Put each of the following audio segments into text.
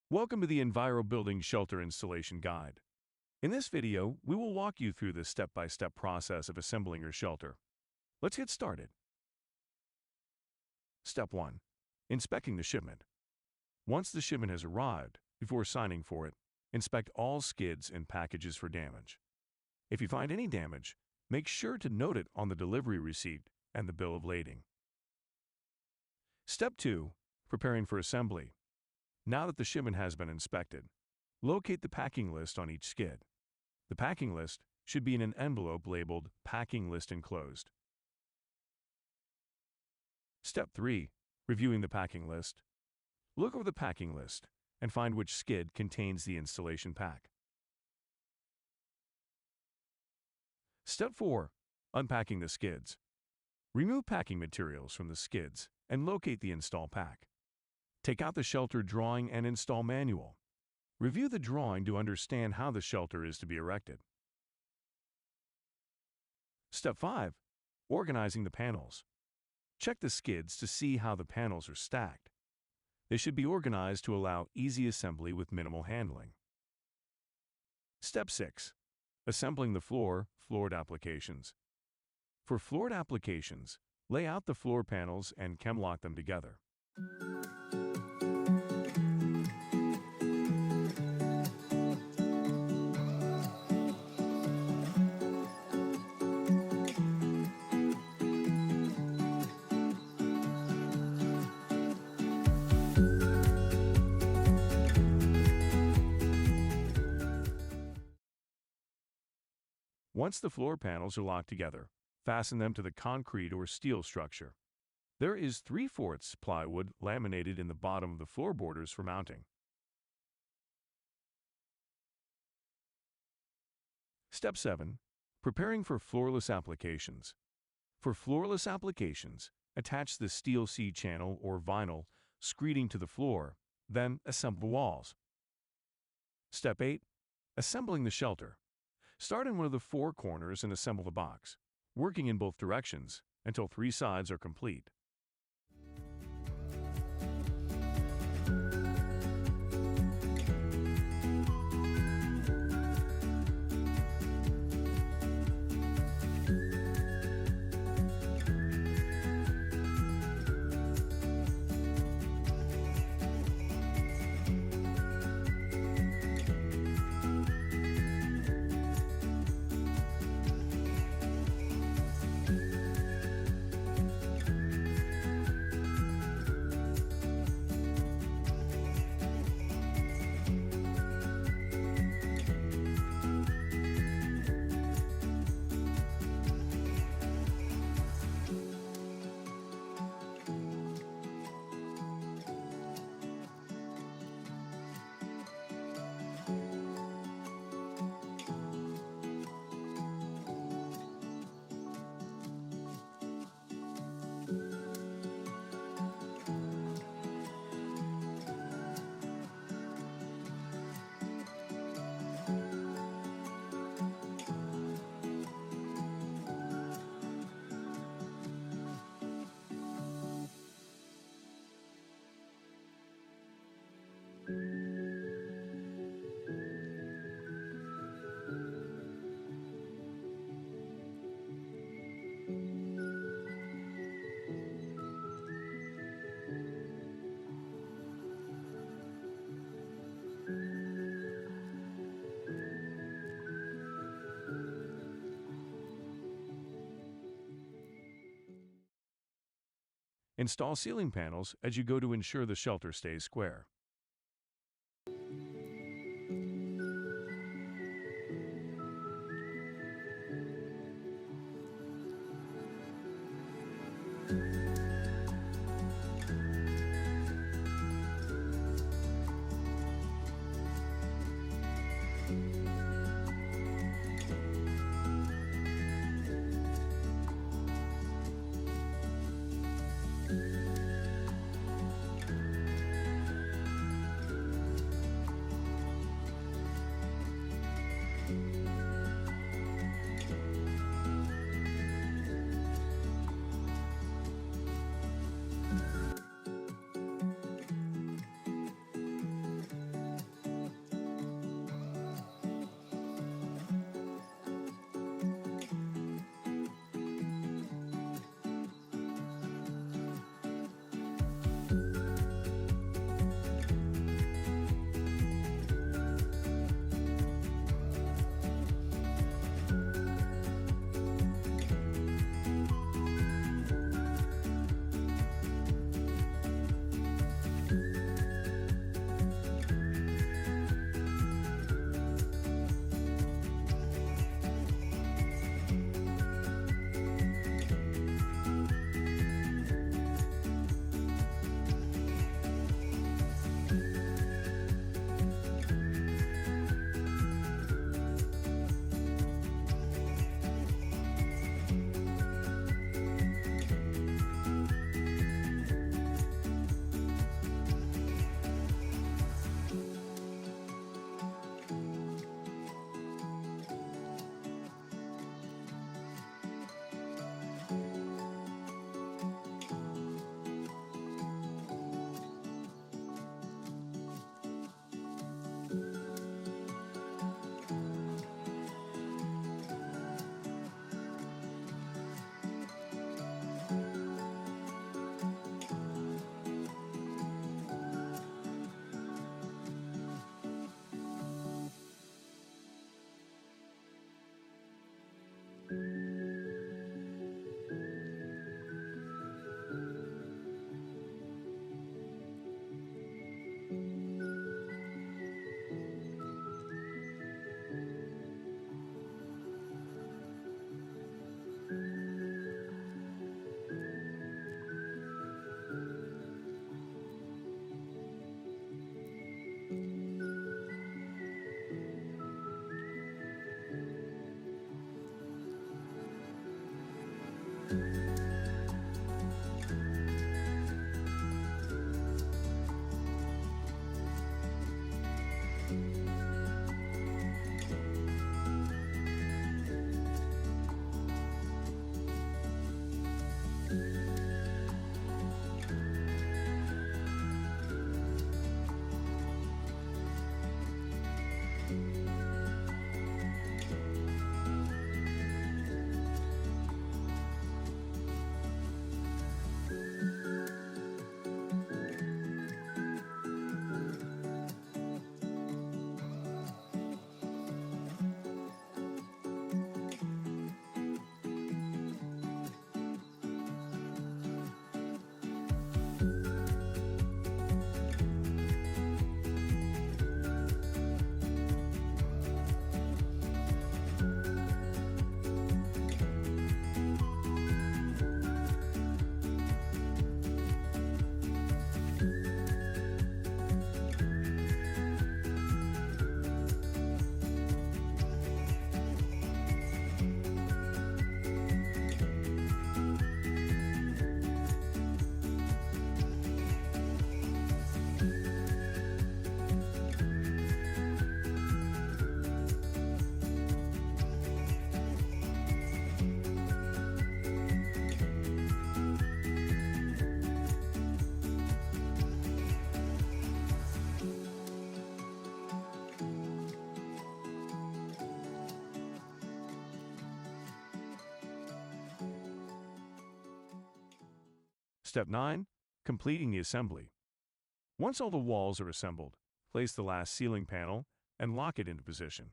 Welcome to the Enviro Building Shelter Installation Guide. In this video, we will walk you through the step-by-step process of assembling your shelter. Let's get started. Step 1. Inspecting the shipment. Once the shipment has arrived, before signing for it, inspect all skids and packages for damage. If you find any damage, make sure to note it on the delivery receipt and the bill of lading. Step 2. Preparing for assembly. Now that the shipment has been inspected, locate the packing list on each skid. The packing list should be in an envelope labeled Packing List Enclosed. Step 3. Reviewing the packing list. Look over the packing list and find which skid contains the installation pack. Step 4. Unpacking the skids. Remove packing materials from the skids and locate the install pack. Take out the shelter drawing and install manual. Review the drawing to understand how the shelter is to be erected. Step 5. Organizing the panels. Check the skids to see how the panels are stacked. They should be organized to allow easy assembly with minimal handling. Step 6. Assembling the floored applications. For floored applications, lay out the floor panels and chemlock them together. Once the floor panels are locked together, fasten them to the concrete or steel structure. There is 3/4 plywood laminated in the bottom of the floor borders for mounting. Step 7. Preparing for floorless applications. For floorless applications, attach the steel C-channel or vinyl screeding to the floor, then assemble the walls. Step 8. Assembling the shelter. Start in one of the 4 corners and assemble the box, working in both directions until 3 sides are complete. Install ceiling panels as you go to ensure the shelter stays square. Step 9. Completing the assembly. Once all the walls are assembled, place the last ceiling panel and lock it into position.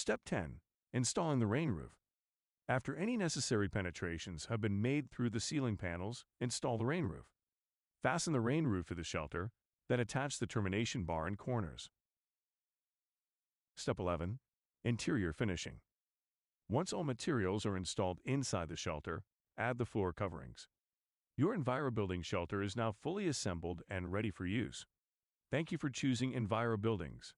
Step 10. Installing the rain roof. After any necessary penetrations have been made through the ceiling panels, install the rain roof. Fasten the rain roof to the shelter, then attach the termination bar and corners. Step 11. Interior finishing. Once all materials are installed inside the shelter, add the floor coverings. Your Enviro Building Shelter is now fully assembled and ready for use. Thank you for choosing Enviro Buildings.